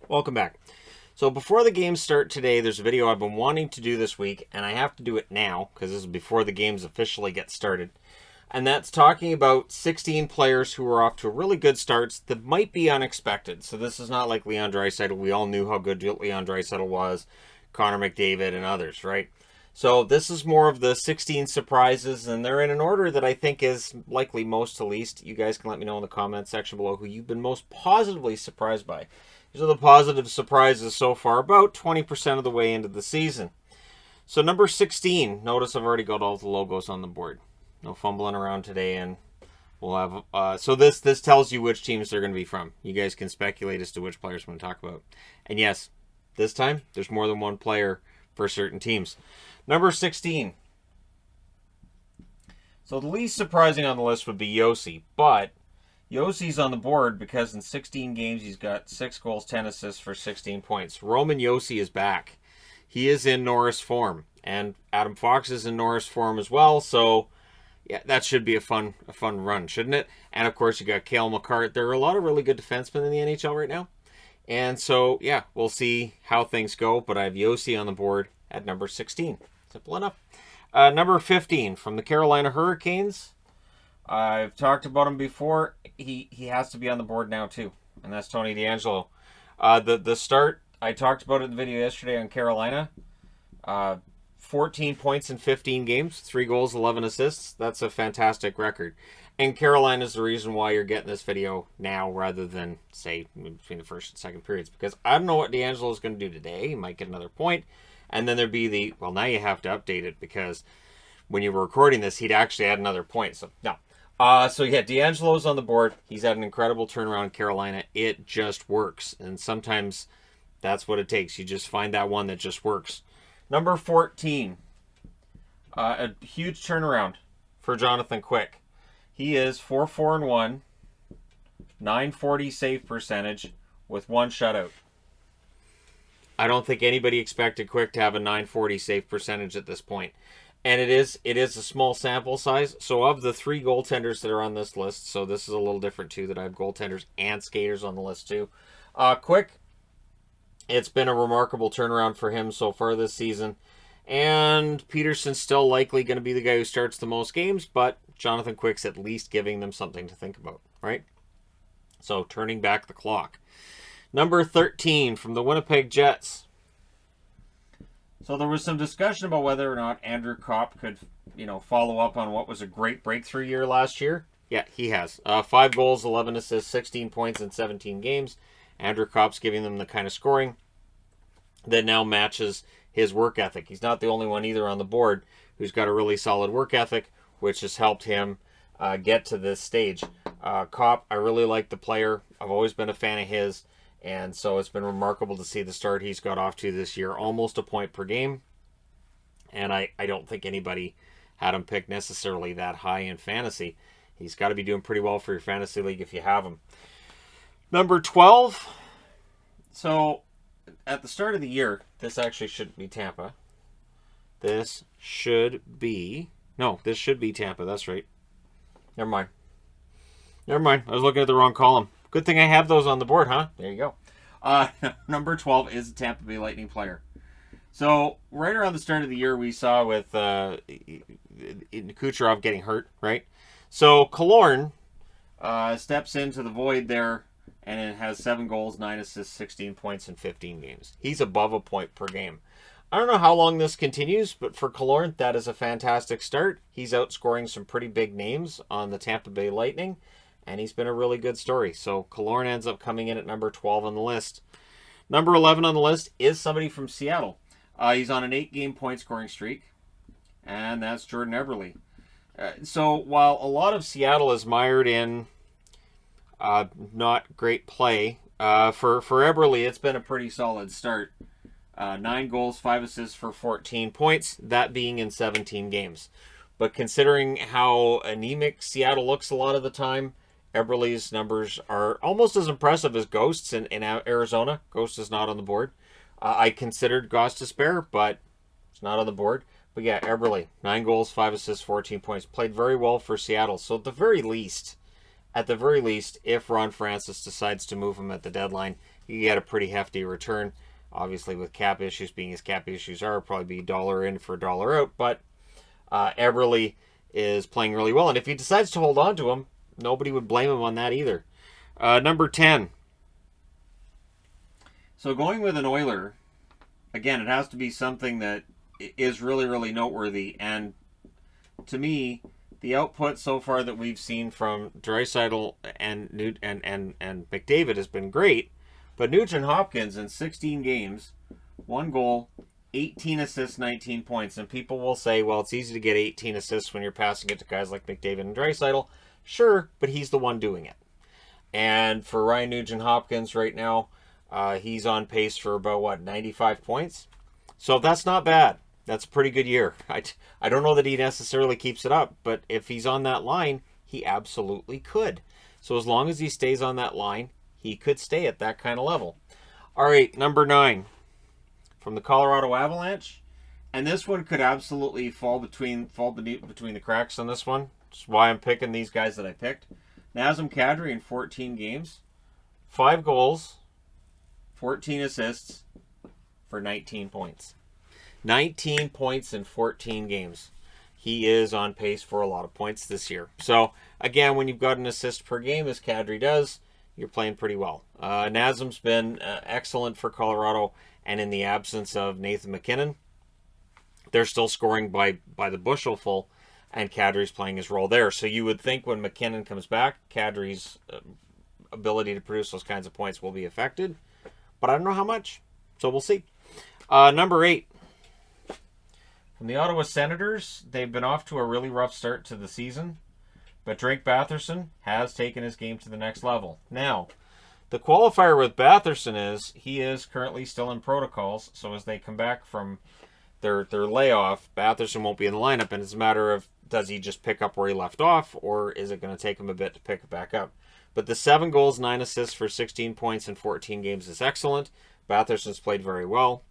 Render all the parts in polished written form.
Welcome back. So before the games start today, there's a video I've been wanting to do this week, and I have to do it now because this is before the games officially get started. And that's talking about 16 players who are off to really good starts that might be unexpected. So this is not like Leon Draisaitl. We all knew how good Leon Draisaitl was, Connor McDavid, and others, right? So this is more of the 16 surprises, and they're in an order that I think is likely most to least. You guys can let me know in the comments section below who you've been most positively surprised by. These are the positive surprises so far, about 20% of the way into the season. So number 16, notice I've already got all the logos on the board. No fumbling around today, and we'll have... so this tells you which teams they're going to be from. You guys can speculate as to which players I'm going to talk about. And yes, this time, there's more than one player for certain teams. Number 16. So the least surprising on the list would be Josi, but Josi's on the board because in 16 games he's got 6 goals, 10 assists for 16 points. Roman Josi is back. He is in Norris form, and Adam Fox is in Norris form as well, so yeah, that should be a fun run, shouldn't it? And of course you got Cale McCart. There are a lot of really good defensemen in the NHL right now. And so, yeah, we'll see how things go, but I have Josi on the board at number 16. Simple enough. Number 15 from the Carolina Hurricanes. I've talked about him before. He has to be on the board now too, and that's Tony DeAngelo. The start, I talked about it in the video yesterday on Carolina. 14 points in 15 games, 3 goals, 11 assists. That's a fantastic record. And Carolina is the reason why you're getting this video now rather than, say, between the first and second periods. Because I don't know what DeAngelo is going to do today. He might get another point. And then there'd be the, well, now you have to update it because when you were recording this, he'd actually had another point. So, no. So yeah, DeAngelo's on the board. He's had an incredible turnaround in Carolina. It just works. And sometimes that's what it takes. You just find that one that just works. Number 14. A huge turnaround for Jonathan Quick. He is 4-4-1, 940 save percentage with 1 shutout. I don't think anybody expected Quick to have a 940 save percentage at this point. And it is a small sample size. So of the 3 goaltenders that are on this list, so this is a little different too, that I have goaltenders and skaters on the list too. Quick, it's been a remarkable turnaround for him so far this season. And Peterson's still likely going to be the guy who starts the most games, but Jonathan Quick's at least giving them something to think about, right? So turning back the clock. Number 13 from the Winnipeg Jets. So there was some discussion about whether or not Andrew Kopp could, follow up on what was a great breakthrough year last year. Yeah, he has. 5 goals, 11 assists, 16 points in 17 games. Andrew Kopp's giving them the kind of scoring that now matches his work ethic. He's not the only one either on the board who's got a really solid work ethic, which has helped him get to this stage. Kopp, I really like the player. I've always been a fan of his. And so it's been remarkable to see the start he's got off to this year. Almost a point per game. And I don't think anybody had him picked necessarily that high in fantasy. He's got to be doing pretty well for your fantasy league if you have him. Number 12. So at the start of the year, this actually shouldn't be Tampa. This should be Tampa. That's right. Never mind. I was looking at the wrong column. Good thing I have those on the board, huh? There you go. Number 12 is a Tampa Bay Lightning player. So, right around the start of the year, we saw with Kucherov getting hurt, right? So, Killorn steps into the void there, and it has 7 goals, 9 assists, 16 points in 15 games. He's above a point per game. I don't know how long this continues, but for Killorn, that is a fantastic start. He's outscoring some pretty big names on the Tampa Bay Lightning. And he's been a really good story. So Killorn ends up coming in at number 12 on the list. Number 11 on the list is somebody from Seattle. He's on an 8-game point scoring streak. And that's Jordan Eberle. So while a lot of Seattle is mired in not great play, for Eberle, it's been a pretty solid start. 9 goals, 5 assists for 14 points. That being in 17 games. But considering how anemic Seattle looks a lot of the time, Eberle's numbers are almost as impressive as Ghost's in Arizona. Ghost is not on the board. I considered Gostisbehere, but it's not on the board. But yeah, Eberle, 9 goals, 5 assists, 14 points. Played very well for Seattle. So at the very least, at the very least, if Ron Francis decides to move him at the deadline, you get a pretty hefty return. Obviously, with cap issues being as cap issues are, probably be dollar in for dollar out. But Eberle is playing really well. And if he decides to hold on to him, nobody would blame him on that either. Number 10. So going with an Oiler, again, it has to be something that is really, really noteworthy. And to me, the output so far that we've seen from Draisaitl and McDavid has been great. But Nugent Hopkins in 16 games, 1 goal, 18 assists, 19 points. And people will say, well, it's easy to get 18 assists when you're passing it to guys like McDavid and Draisaitl. Sure, but he's the one doing it. And for Ryan Nugent Hopkins right now, he's on pace for about, 95 points? So that's not bad. That's a pretty good year. I don't know that he necessarily keeps it up, but if he's on that line, he absolutely could. So as long as he stays on that line, he could stay at that kind of level. All right, number 9 from the Colorado Avalanche. And this one could absolutely fall between the cracks on this one. That's why I'm picking these guys that I picked. Nazem Kadri in 14 games, 5 goals, 14 assists for 19 points. 19 points in 14 games. He is on pace for a lot of points this year. So, again, when you've got an assist per game, as Kadri does, you're playing pretty well. Nazem's been excellent for Colorado, and in the absence of Nathan MacKinnon, they're still scoring by the bushel full, and Kadri's playing his role there. So you would think when MacKinnon comes back, Kadri's ability to produce those kinds of points will be affected, but I don't know how much, so we'll see. Number 8. From the Ottawa Senators, they've been off to a really rough start to the season, but Drake Batherson has taken his game to the next level. Now, the qualifier with Batherson is he is currently still in protocols, so as they come back from their layoff, Batherson won't be in the lineup, and it's a matter of does he just pick up where he left off, or is it going to take him a bit to pick it back up? But the 7 goals, 9 assists for 16 points in 14 games is excellent. Batherson's played very well.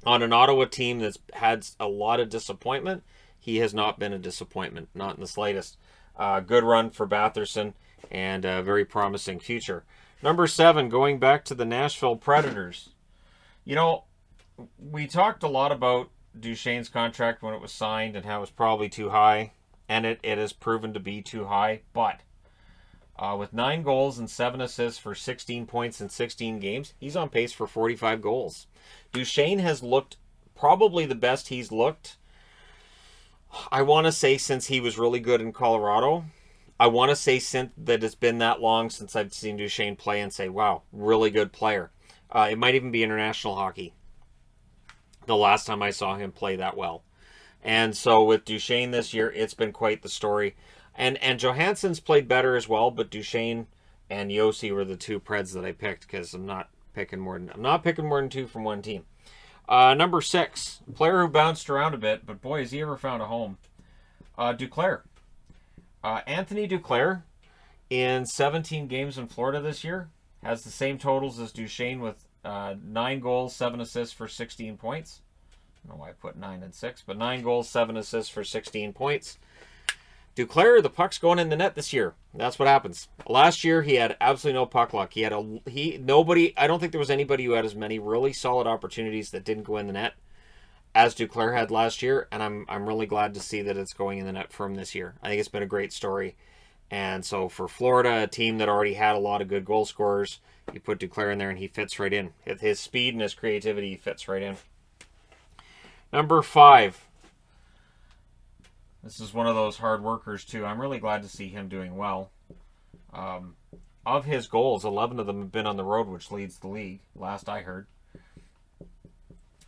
On an Ottawa team that's had a lot of disappointment, he has not been a disappointment, not in the slightest. Good run for Batherson and a very promising future. Number 7, going back to the Nashville Predators. You know, we talked a lot about Duchesne's contract when it was signed and how it was probably too high, and it has proven to be too high, but with 9 goals and 7 assists for 16 points in 16 games, he's on pace for 45 goals. Duchesne has looked probably the best he's looked, I want to say, since he was really good in Colorado. I want to say since that it's been that long since I've seen Duchesne play and say, wow, really good player. It might even be international hockey, the last time I saw him play that well. And so with Duchesne this year, it's been quite the story. And Johansson's played better as well, but Duchesne and Josi were the 2 Preds that I picked because I'm not picking more than 2 from one team. Number 6, player who bounced around a bit, but boy, has he ever found a home. Duclair. Anthony Duclair, in 17 games in Florida this year, has the same totals as Duchesne with 9 goals, 7 assists for 16 points. I don't know why I put 9 and 6, but 9 goals, 7 assists for 16 points. Duclair, the puck's going in the net this year. That's what happens. Last year, he had absolutely no puck luck. I don't think there was anybody who had as many really solid opportunities that didn't go in the net as Duclair had last year, and I'm really glad to see that it's going in the net for him this year. I think it's been a great story. And so for Florida, a team that already had a lot of good goal scorers, you put Duclair in there and he fits right in. His speed and his creativity fits right in. Number 5. This is one of those hard workers, too. I'm really glad to see him doing well. Of his goals, 11 of them have been on the road, which leads the league, last I heard.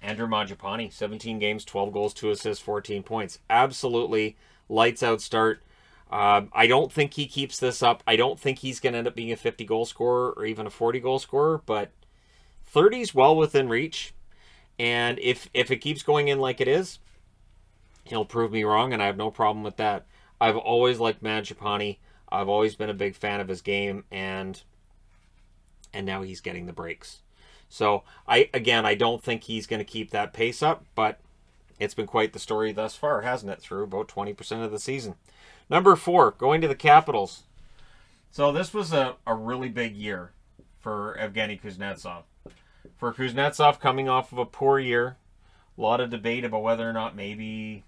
Andrew Majopani, 17 games, 12 goals, 2 assists, 14 points. Absolutely lights out start. I don't think he keeps this up. I don't think he's going to end up being a 50-goal scorer or even a 40-goal scorer, but 30's well within reach. And if it keeps going in like it is, he'll prove me wrong, and I have no problem with that. I've always liked Majopani. I've always been a big fan of his game, and now he's getting the breaks. So, I don't think he's going to keep that pace up, but it's been quite the story thus far, hasn't it, through about 20% of the season. Number 4, going to the Capitals. So this was a really big year for Evgeny Kuznetsov. For Kuznetsov coming off of a poor year, a lot of debate about whether or not maybe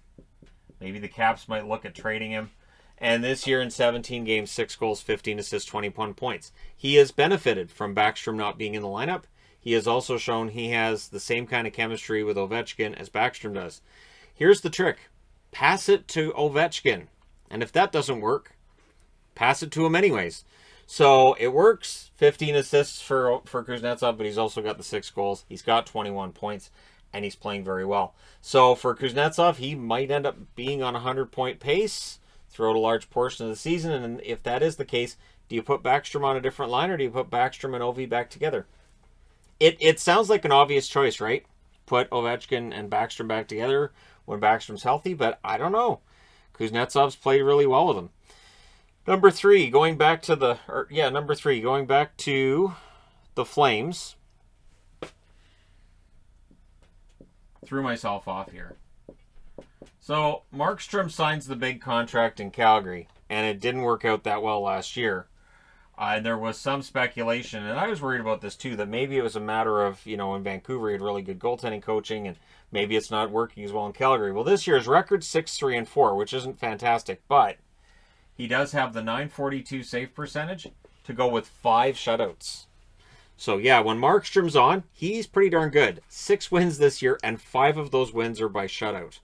the Caps might look at trading him. And this year in 17 games, 6 goals, 15 assists, 21 points. He has benefited from Backstrom not being in the lineup. He has also shown he has the same kind of chemistry with Ovechkin as Backstrom does. Here's the trick. Pass it to Ovechkin. And if that doesn't work, pass it to him anyways. So it works. 15 assists for Kuznetsov, but he's also got the 6 goals. He's got 21 points, and he's playing very well. So for Kuznetsov, he might end up being on a 100-point pace throughout a large portion of the season. And if that is the case, do you put Backstrom on a different line, or do you put Backstrom and Ovi back together? It sounds like an obvious choice, right? Put Ovechkin and Backstrom back together when Backstrom's healthy, but I don't know. Kuznetsov's played really well with him. Number three, going back to the Flames. Threw myself off here. So Markstrom signs the big contract in Calgary, and it didn't work out that well last year. And there was some speculation, and I was worried about this too, that maybe it was a matter of, in Vancouver he had really good goaltending coaching, and maybe it's not working as well in Calgary. Well, this year's record 6-3-4, which isn't fantastic, but he does have the .942 save percentage to go with 5 shutouts. So yeah, when Markstrom's on, he's pretty darn good. 6 wins this year, and 5 of those wins are by shutout.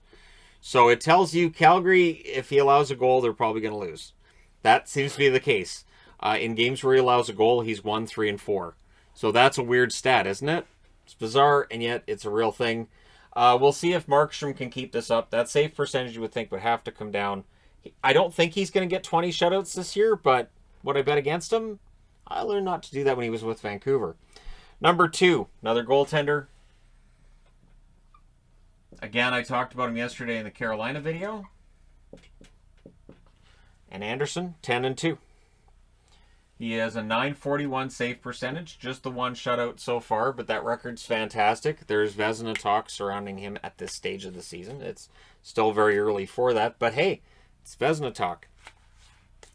So it tells you Calgary, if he allows a goal, they're probably going to lose. That seems to be the case. In games where he allows a goal, he's 1-3-4. So that's a weird stat, isn't it? It's bizarre, and yet it's a real thing. We'll see if Markstrom can keep this up. That save percentage you would think would have to come down. I don't think he's going to get 20 shutouts this year, but would I bet against him? I learned not to do that when he was with Vancouver. Number 2, another goaltender. Again, I talked about him yesterday in the Carolina video. And Anderson, 10-2. He has a .941 save percentage, just the 1 shutout so far, but that record's fantastic. There's Vezina talk surrounding him at this stage of the season. It's still very early for that, but hey, it's Vezina talk.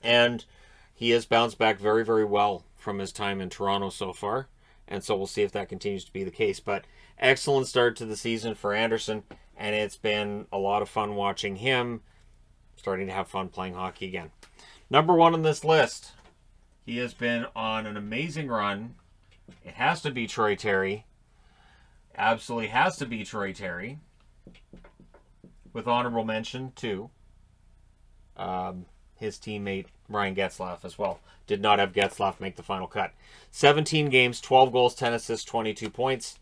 And he has bounced back very, very well from his time in Toronto so far, and so we'll see if that continues to be the case. But excellent start to the season for Anderson, and it's been a lot of fun watching him, starting to have fun playing hockey again. Number 1 on this list. He has been on an amazing run. It has to be Troy Terry. Absolutely has to be Troy Terry. With honorable mention to his teammate Ryan Getzlaf as well. Did not have Getzlaf make the final cut. 17 games, 12 goals, 10 assists, 22 points.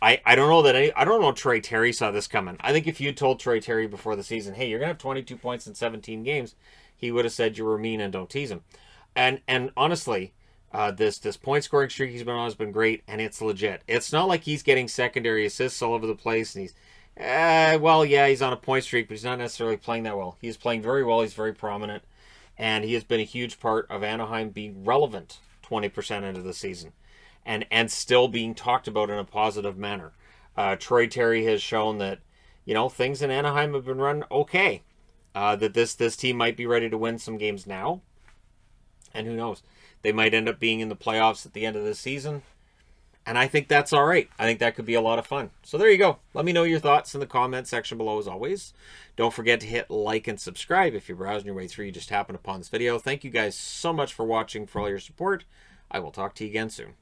I don't know Troy Terry saw this coming. I think if you told Troy Terry before the season, hey, you're going to have 22 points in 17 games, he would have said you were mean and don't tease him. And honestly, this point scoring streak he's been on has been great, and it's legit. It's not like he's getting secondary assists all over the place, and he's he's on a point streak, but he's not necessarily playing that well. He's playing very well. He's very prominent, and he has been a huge part of Anaheim being relevant 20% into the season, and still being talked about in a positive manner. Troy Terry has shown that things in Anaheim have been run okay. That this team might be ready to win some games now. And who knows? They might end up being in the playoffs at the end of this season. And I think that's all right. I think that could be a lot of fun. So there you go. Let me know your thoughts in the comment section below as always. Don't forget to hit like and subscribe if you're browsing your way through. You just happened upon this video. Thank you guys so much for watching, for all your support. I will talk to you again soon.